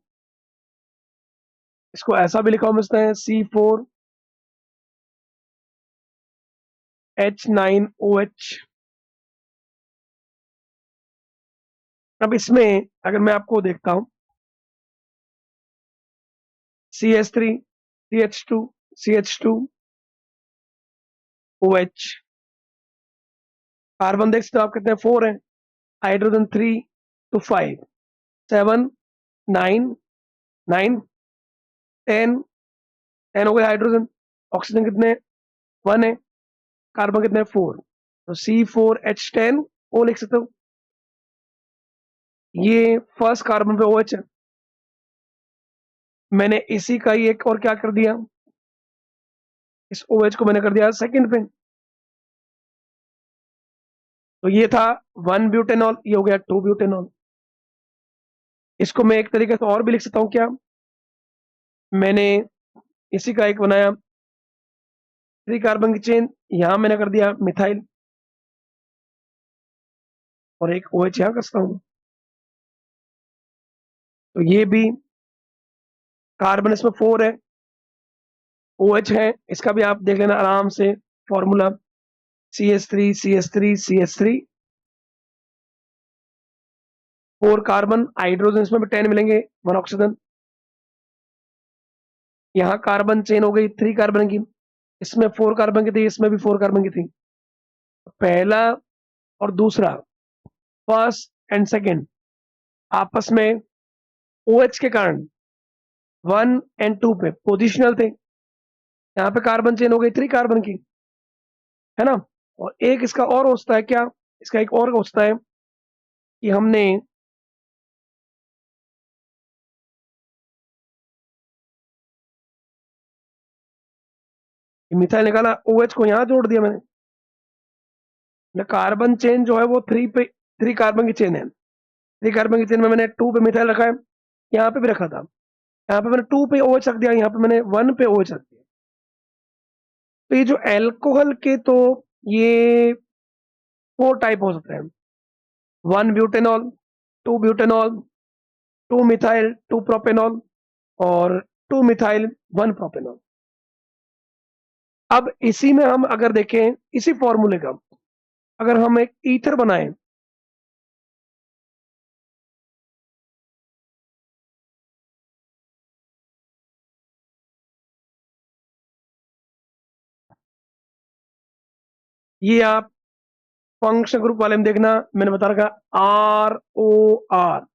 इसको ऐसा भी लिखा हो सकता है C4H9OH, अब इसमें अगर मैं आपको देखता हूं, CH3, CH2, CH2, OH, carbon देख सकते हो आप कितने 4 हैं, हाइड्रोजन 3 to 5, 7, 9, 9, 10, 10 हो गए हाइड्रोजन, ऑक्सीजन कितने 1 है, कार्बन कितने 4, तो C4H10O लिख सकते हो। ये फर्स्ट कार्बन पे OH है, मैंने इसी का ही एक और क्या कर दिया, इस OH को मैंने कर दिया सेकंड पे, तो ये था 1 ब्यूटेनॉल, ये हो गया 2 ब्यूटेनॉल। इसको मैं एक तरीके से और भी लिख सकता हूं क्या, मैंने इसी का एक बनाया 3 कार्बन की चेन, यहां मैंने कर दिया मिथाइल और एक OH यहां कर सकता हूं, तो ये भी कार्बन इसमें 4 है, OH है, इसका भी आप देख लेना आराम से formula, CH3, CH3, CH3, 4 carbon, hydrogen इसमें भी 10 मिलेंगे, 1 ऑक्सीजन, यहाँ कार्बन चेन हो गई 3 कार्बन की, इसमें 4 कार्बन की थी, इसमें भी 4 कार्बन की थी, पहला और दूसरा, फर्स्ट एंड सेकेंड, आपस में OH के कारण 1 एंड 2 पे पोजिशनल थे, यहाँ पे कार्बन चेन हो गई 3 कार्बन की, है ना। और एक इसका और होता है क्या, इसका एक और होता है कि हमने मिथाइल निकाला, OH को यहां जोड़ दिया मैंने, कार्बन चेन जो है वो 3 कार्बन की चेन है, 3 कार्बन की चेन में मैंने 2 पे मिथाइल रखा है, यहाँ पे भी रखा था, यहाँ पे मैंने 2 पे OH रख दिया, यहाँ पे मैंने 1 पे OH रख दिया, तो ये जो एल्कोहल के तो ये 4 टाइप हो सकते हैं, 1 ब्यूटेनॉल, 2 ब्यूटेनॉल, 2 मिथाइल 2 प्रोपेनॉल और 2 मिथाइल 1 प्रोपेनॉल। अब इसी में हम अगर देखें इसी फॉर्मूले का, अगर हम एक ईथर बनाएं, ये आप फंक्शन ग्रुप वाले में देखना, मैंने बता रखा ROR,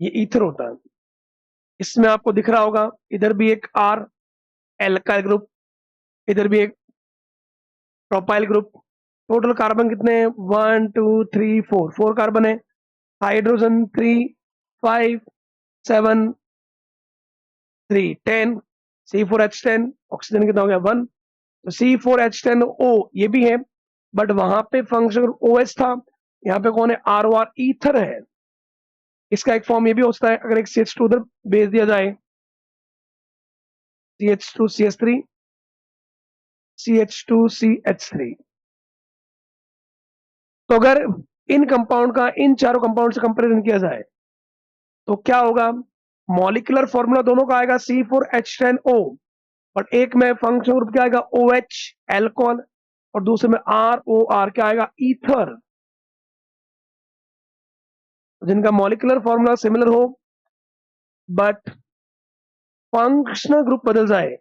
ये ईथर होता है, इसमें आपको दिख रहा होगा इधर भी एक R एल्काइल ग्रुप, इधर भी एक प्रोपाइल ग्रुप, टोटल कार्बन कितने हैं 1 2 3 4, 4 कार्बन है, हाइड्रोजन 3 5 7 3 10, C4H10, ऑक्सीजन कितना हो गया 1, तो C4H10O ये भी है, बट वहां पे फंक्शन ग्रुप OH था, यहाँ पे कौन है ROR, ईथर है। इसका एक फॉर्म ये भी होता है, अगर एक CH2 उधर भेज दिया जाए, CH2 CH3, CH2 CH3, तो अगर इन कंपाउंड का इन चारों कंपाउंड से कंपेरिजन किया जाए तो क्या होगा, मॉलिक्यूलर फॉर्मूला दोनों का आएगा C4H10O, और एक में फंक्शन ग्रुप क्या आएगा OH एल्कोहल, और दूसरे में ROR क्या आएगा ईथर, जिनका मॉलिक्यूलर फॉर्मूला सिमिलर हो बट फंक्शनल ग्रुप बदल जाए,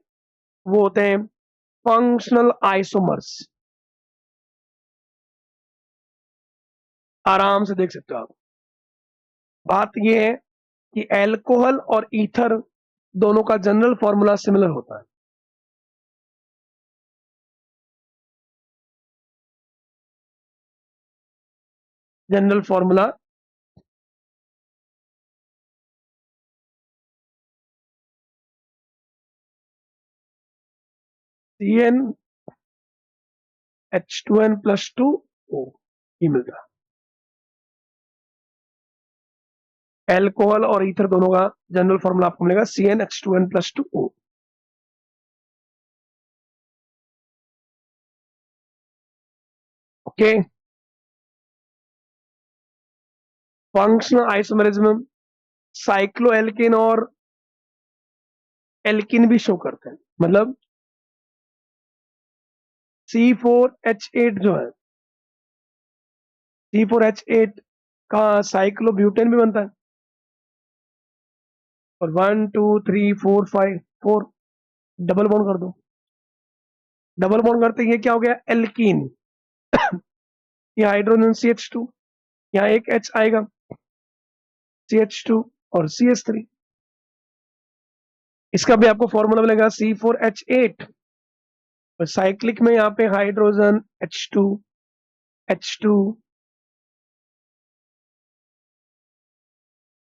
वो होते हैं फंक्शनल आइसोमर्स। आराम से देख सकते हो आप, बात यह है कि एल्कोहल और ईथर दोनों का जनरल फॉर्मूला सिमिलर होता है, जनरल फॉर्मूला CnH2n+2O ही मिलता है, एल्कोहल और ईथर दोनों का जनरल फॉर्मूला आपको मिलेगा CnH2n+2O। Okay, functional isomerism cycloalkene और एल्किन भी शो करते हैं, मतलब C4H8 जो है, C4H8 का साइक्लोब्यूटेन भी बनता है। और 1 2 3 4 5 4 डबल बॉन्ड कर दो। डबल बॉन्ड करते ही ये क्या हो गया, एल्कीन। ये हाइड्रोजन CH2, यहाँ एक H आएगा, CH2 और CH3। इसका भी आपको फॉर्मूला मिलेगा C4H8। और साइक्लिक में यहाँ पे हाइड्रोजन H2 H2,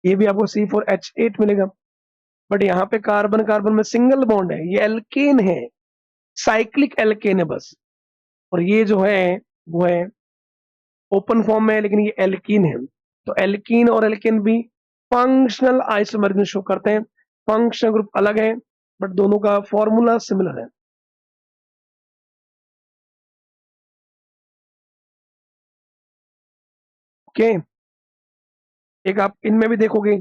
ये भी आपको C4H8 मिलेगा। बट यहाँ पे कार्बन कार्बन में सिंगल बॉन्ड है, ये एल्केन है, साइक्लिक एल्केन है बस। और ये जो है वो है ओपन फॉर्म में है, लेकिन ये एल्कीन है। तो एल्कीन और एल्केन भी फंक्शनल आइसोमरिज्म शो करते हैं। फंक्शनल ग्रुप अलग है, बट दोनों का फॉर्मूला सिमिलर है। ओके, एक आप इनमें भी देखोगे,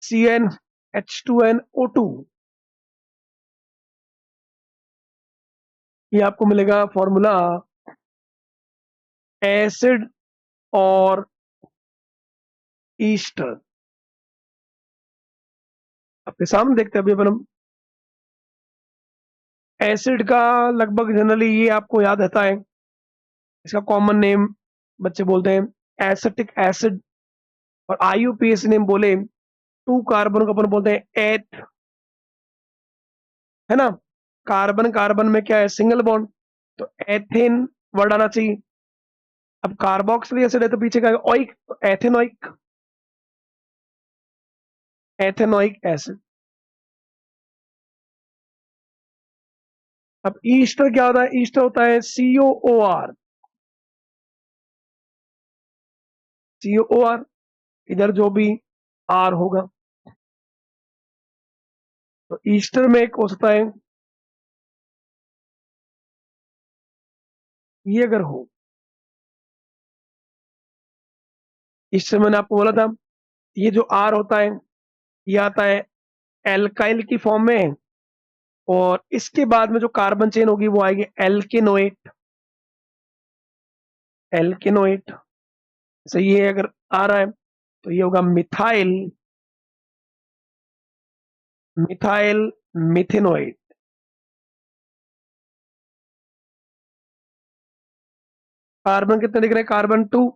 CnH2nO2, ये आपको मिलेगा फॉर्मूला एसिड और ईस्टर। आपके सामने देखते हैं अभी अपन हम। एसिड का लगभग जनरली ये आपको याद रहता है, इसका कॉमन नेम बच्चे बोलते हैं एसिटिक एसिड। और IUPAC नेम बोले, 2 कार्बन को अपन बोलते हैं एथ, है ना। कार्बन कार्बन में क्या है, सिंगल बॉन्ड, तो एथेन वर्ड आना चाहिए। अब कार्बोक्सिलिक एसिड है तो पीछे का ओइक, तो एथेनोइक, एथेनोइक एसिड। अब ईस्टर क्या होता है, ईस्टर होता है COOR, COOR, इधर जो भी R होगा, तो ईस्टर में एक हो सकता है ये अगर हो, ईस्टर मैंने आपको बोला था, ये जो R होता है ये आता है एल्काइल की फॉर्म में, और इसके बाद में जो कार्बन चेन होगी वो आएगी एल्केनोएट, एल्केनोएट। सही, ये अगर आ रहा है तो ये होगा मिथाइल, मिथाइल मिथेनोएट। कार्बन कितने दिख रहे हैं, carbon 2,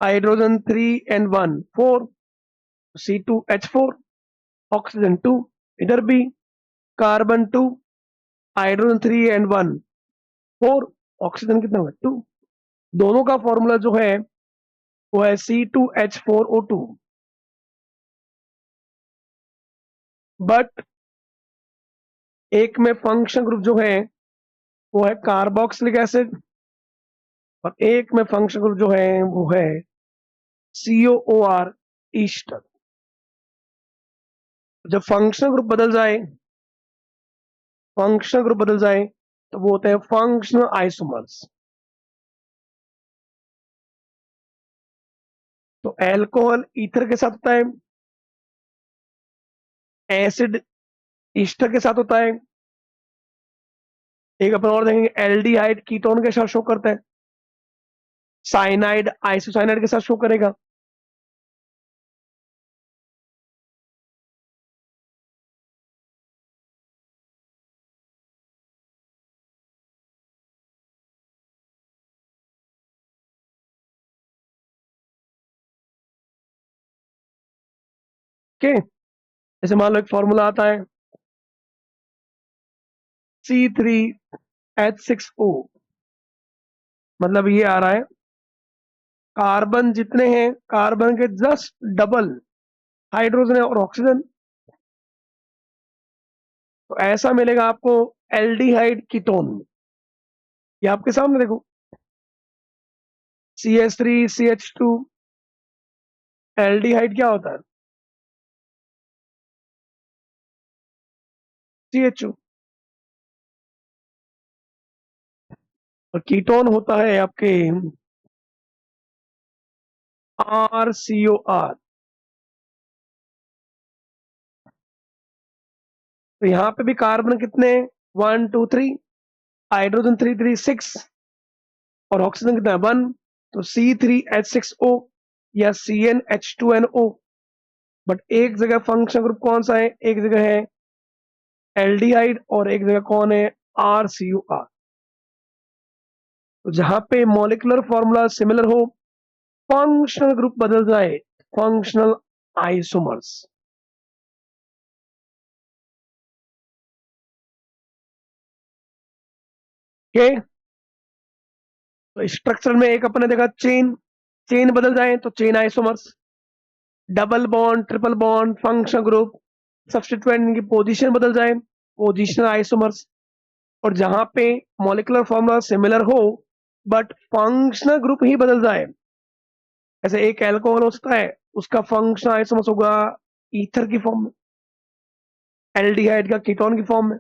hydrogen 3 and 1 4, C2H4, oxygen 2, इधर भी कार्बन 2, हाइड्रोजन 3 and 1 4, ऑक्सीजन कितना हुआ 2। दोनों का फॉर्मूला जो है वो है C2H4O2। बट एक में फंक्शन ग्रुप जो है वो है कार्बोक्सिलिक एसिड, और एक में फंक्शन ग्रुप जो है वो है COOR, ईस्टर। जब फंक्शनल ग्रुप बदल जाए तो वो होते हैं फंक्शनल आइसोमर्स। तो एल्कोहल ईथर के साथ होता है, एसिड ईस्टर के साथ होता है, एक अपन और देखेंगे एल्डिहाइड कीटोन के साथ शो करता है, साइनाइड आइसोसाइनाइड के साथ शो करेगा। ओके, जैसे मान लो एक फॉर्मूला आता है C3H6O, मतलब ये आ रहा है कार्बन जितने हैं कार्बन के जस्ट डबल हाइड्रोजन है और ऑक्सीजन, तो ऐसा मिलेगा आपको एल्डिहाइड कीटोन। ये आपके सामने देखो, CH3CH2, एल्डिहाइड क्या होता है, CHO। और कीटोन होता है आपके RCOR। तो यहाँ पे भी कार्बन कितने, 1 2 3, हाइड्रोजन 3 3 6, और ऑक्सीजन कितना है 1, तो C3H6O या CnH2nO। बट एक जगह फंक्शनल ग्रुप कौन सा है, एक जगह है एल्डिहाइड और एक जगह कौन है RCOR। तो जहां पे मॉलिक्यूलर फॉर्मूला सिमिलर हो, फंक्शनल ग्रुप बदल जाए, फंक्शनल आइसोमर्स। ओके, तो स्ट्रक्चर में एक अपने देखा चेन, चेन बदल जाए तो chain isomers, double bond, triple bond, functional group, substituent इनकी पोजीशन बदल जाए, पोजीशनल आइसोमर्स। और जहां पे मॉलिक्यूलर फॉर्मूला सिमिलर हो बट फंक्शनल ग्रुप ही बदल जाए, ऐसे एक एल्कोहल हो सकता है, उसका फंक्शनल आइसोमर्स होगा ईथर की फॉर्म में, एल्डिहाइड का कीटोन की फॉर्म में,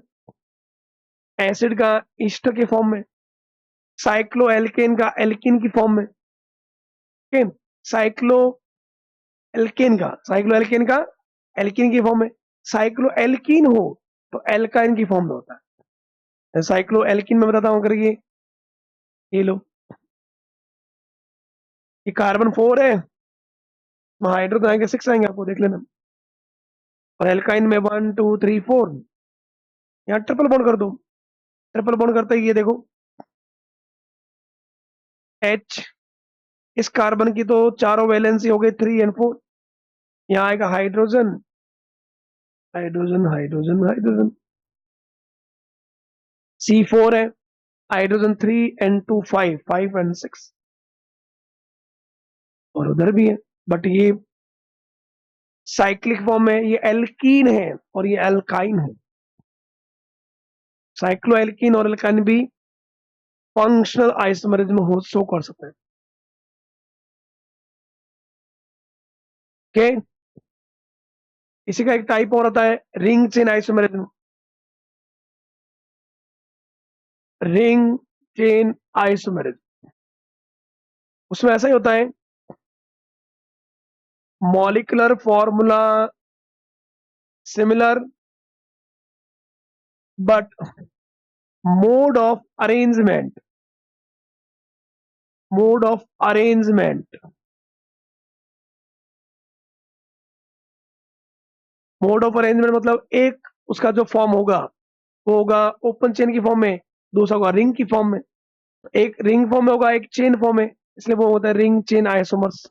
एसिड का ईस्टर की फॉर्म में, साइक्लोएल्केन का एल्किन की फॉर्म में। ओके, साइक्लो साइक्लोएल्केन का एल्किन की फॉर्म में, साइक्लोएल्कीन हो तो एल्काइन की फॉर्म में होता है। साइक्लोएल्किन में बताता हूं करके, ये लो, ये कार्बन 4 है, हाइड्रोजन आएंगे 6 आएंगे, आपको देख लेना। और एल्काइन में 1 2 3 4, यहाँ ट्रिपल बॉन्ड कर दो, ट्रिपल बॉन्ड करते ही ये देखो H, इस कार्बन की तो चारों वैलेंसी हो गई 3 और 4, यहाँ आएगा hydrogen, hydrogen hydrogen hydrogen, C4 है, हाइड्रोजन 3 and 2 5, 5 and 6, और उधर भी है। बट ये साइक्लिक फॉर्म में, ये एल्कीन है और ये एल्काइन है। साइक्लोएल्कीन और एल्काइन भी फंक्शनल आइसोमरिज्म हो शो कर सकते हैं। ओके, इसी का एक टाइप और आता है ring chain isomerism, ring chain isomerism. उसमें ऐसा ही होता है, molecular formula similar but mode of arrangement, mode of arrangement, mode of arrangement मतलब एक उसका जो फॉर्म होगा वो होगा ओपन चेन की फॉर्म में, दूसरा होगा रिंग की फॉर्म में। एक रिंग फॉर्म में होगा, एक चेन फॉर्म में, इसलिए वो होता है ring chain isomers.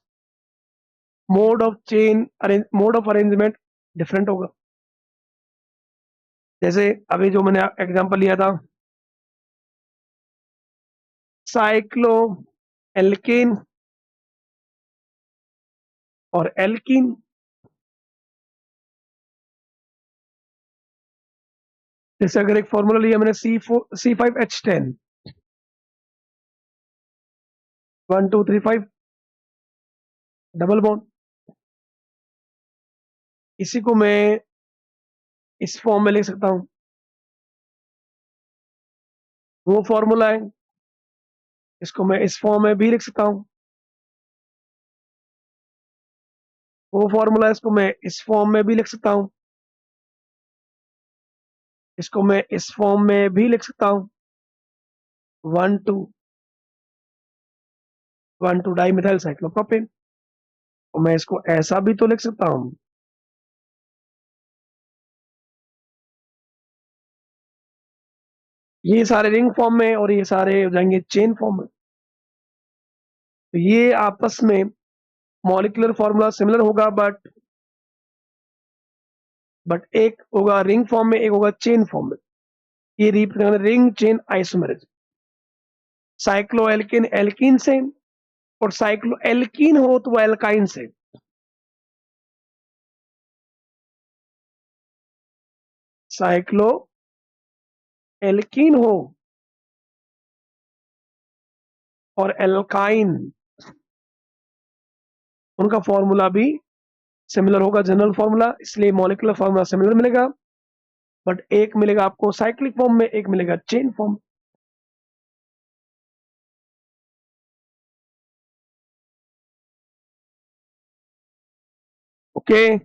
Mode of arrangement different होगा। जैसे अभी जो मैंने एग्जांपल लिया था, साइक्लो एल्केन और एल्कीन, जैसे अगर एक फॉर्मूला लिया मैंने C5H10, 1 2 3 5, डबल बॉन्ड, इसी को मैं इस फॉर्म में लिख सकता हूं, वो फॉर्मूला है, इसको मैं इस फॉर्म में भी लिख सकता हूं, वो फॉर्मूला इसको मैं इस फॉर्म में भी लिख सकता हूं, इसको मैं इस फॉर्म में भी लिख सकता हूं, 1 2 डाई मिथाइल साइक्लोप्रोपेन। और मैं इसको ऐसा भी तो लिख सकता हूं, ये सारे रिंग फॉर्म में और ये सारे हो जाएंगे चेन फॉर्म में। तो ये आपस में मॉलिक्यूलर फॉर्मूला सिमिलर होगा बट एक होगा रिंग फॉर्म में, एक होगा चेन फॉर्म में। ये represent ring chain isomerism, cycloalkene alkene से, और साइक्लोएल्कीन हो तो वो एल्काइन से। साइक्लोएल्कीन हो और एल्काइन, उनका फॉर्मूला भी सिमिलर होगा, जनरल फॉर्मूला, इसलिए मॉलिक्यूलर फॉर्मूला सिमिलर मिलेगा। बट एक मिलेगा आपको साइक्लिक फॉर्म में, एक मिलेगा चेन फॉर्म। ओके,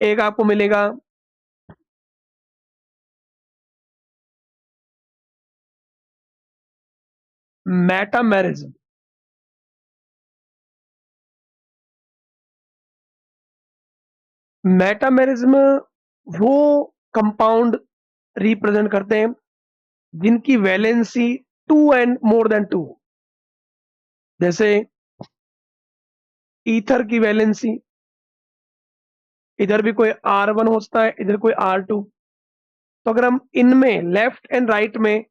एक आपको मिलेगा मेटामेरिज्म। मेटामेरिज्म वो कंपाउंड रिप्रेजेंट करते हैं जिनकी वैलेंसी 2 एंड मोर देन 2, जैसे ईथर की वैलेंसी, इधर भी कोई R1 हो सकता है, इधर कोई R2। तो अगर हम इनमें लेफ्ट एंड राइट में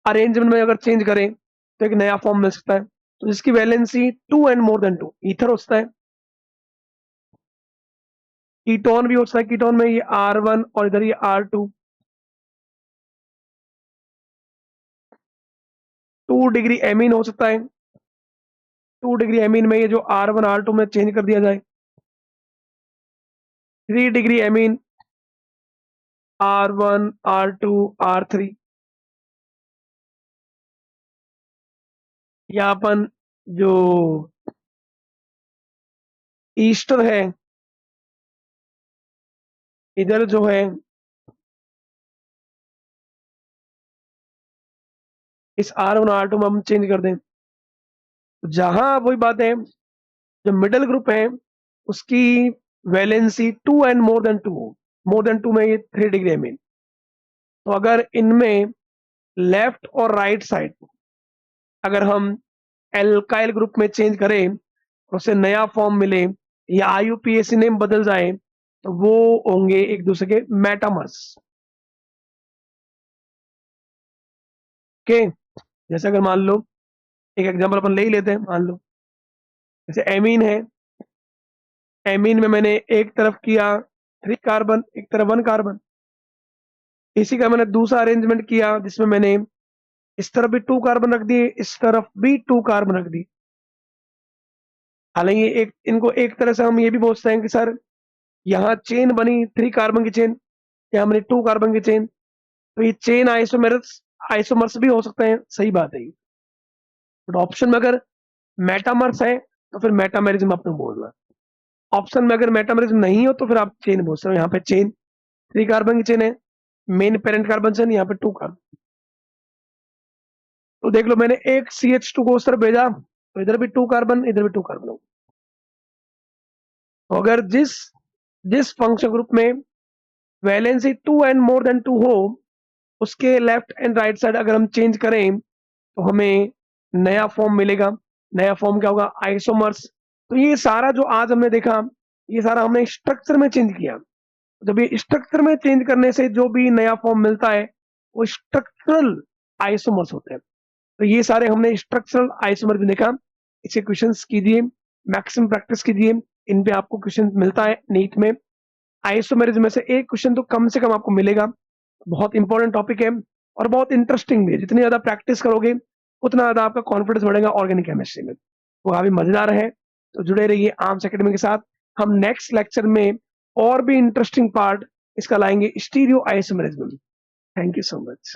अरेंजमेंट में अगर चेंज करें तो एक नया फॉर्म मिल सकता है, तो जिसकी valency 2 and more than 2, ether हो सकता है। कीटोन भी हो सकता है, कीटोन में ये R1 और इधर ये R2। 2 डिग्री एमीन हो सकता है, 2 डिग्री एमीन में ये जो R1 R2 में चेंज कर दिया जाए। 3 degree amine R1 R2 R3। या अपन जो ईस्टर है, इधर जो है इस R1 R2 में हम चेंज कर दें, जहां वही बात है, जो मिडल ग्रुप है उसकी valency 2 and more than 2, more than 2 में ये 3 डिग्री एमीन। तो अगर इनमें लेफ्ट और राइट साइड अगर हम एल्काइल ग्रुप में चेंज करें और उसे नया फॉर्म मिले या IUPAC नेम बदल जाए, तो वो होंगे एक दूसरे के मेटामर्स के। जैसे अगर मान लो एक एग्जांपल अपन ले ही लेते हैं, मान लो जैसे एमीन है, एमीन में मैंने एक तरफ किया 3 कार्बन, एक तरफ 1 कार्बन। इसी का मैंने दूसरा अरेंजमेंट किया जिसमें मैंने इस तरफ भी 2 कार्बन रख दिए, इस तरफ भी 2 कार्बन रख दी। हालांकि एक इनको एक तरह से हम ये भी बोलते हैं कि सर यहाँ चेन बनी 3 कार्बन की चेन, यहाँ बनी 2 कार्बन की चेन, तो ये चेन आइसोमेरस आइसोमर्स भी हो सकते हैं, सही बात है। बट ऑप्शन में अगर मेटामर्स है तो फिर मेटामेरिज्म आपने बोलना। ऑप्शन में अगर मेटामेरिज्म नहीं हो तो फिर आप चेन बोल सकते हो। यहाँ पे चेन 3 कार्बन की चेन है, मेन पेरेंट कार्बन चेन, यहाँ पे 2 कार्बन। तो देख लो मैंने एक CH2 को उस तरफ भेजा, तो इधर भी 2 कार्बन, इधर भी 2 कार्बन हो। तो अगर जिस जिस फंक्शन ग्रुप में वैलेंसी 2 एंड मोर देन 2 हो, उसके लेफ्ट एंड राइट साइड अगर हम चेंज करें तो हमें नया फॉर्म मिलेगा। नया फॉर्म क्या होगा? आइसोमर्स। तो ये सारा जो आज हमने देखा, ये सारा हमने स्ट्रक्चर में चेंज किया। जब ये स्ट्रक्चर में चेंज करने से जो भी नया फॉर्म मिलता है वो स्ट्रक्चरल आइसोमर्स होते हैं। तो ये सारे हमने स्ट्रक्चरल आइसोमर भी देखा। इसे क्वेश्चंस कीजिए, मैक्सिमम प्रैक्टिस कीजिए, इन पे आपको क्वेश्चन मिलता है नीट में। आइसोमेरिज्म में से एक क्वेश्चन तो कम से कम आपको मिलेगा। बहुत इंपॉर्टेंट टॉपिक है और बहुत इंटरेस्टिंग भी है। जितनी ज्यादा प्रैक्टिस करोगे उतना ज्यादा आपका कॉन्फिडेंस बढ़ेगा ऑर्गेनिक केमिस्ट्री में। वो काफी मजेदार है, तो जुड़े रहिए आर्म्स एकेडमी के साथ। हम नेक्स्ट लेक्चर में और भी इंटरेस्टिंग पार्ट इसका लाएंगे, stereo isomerism. Thank you so much.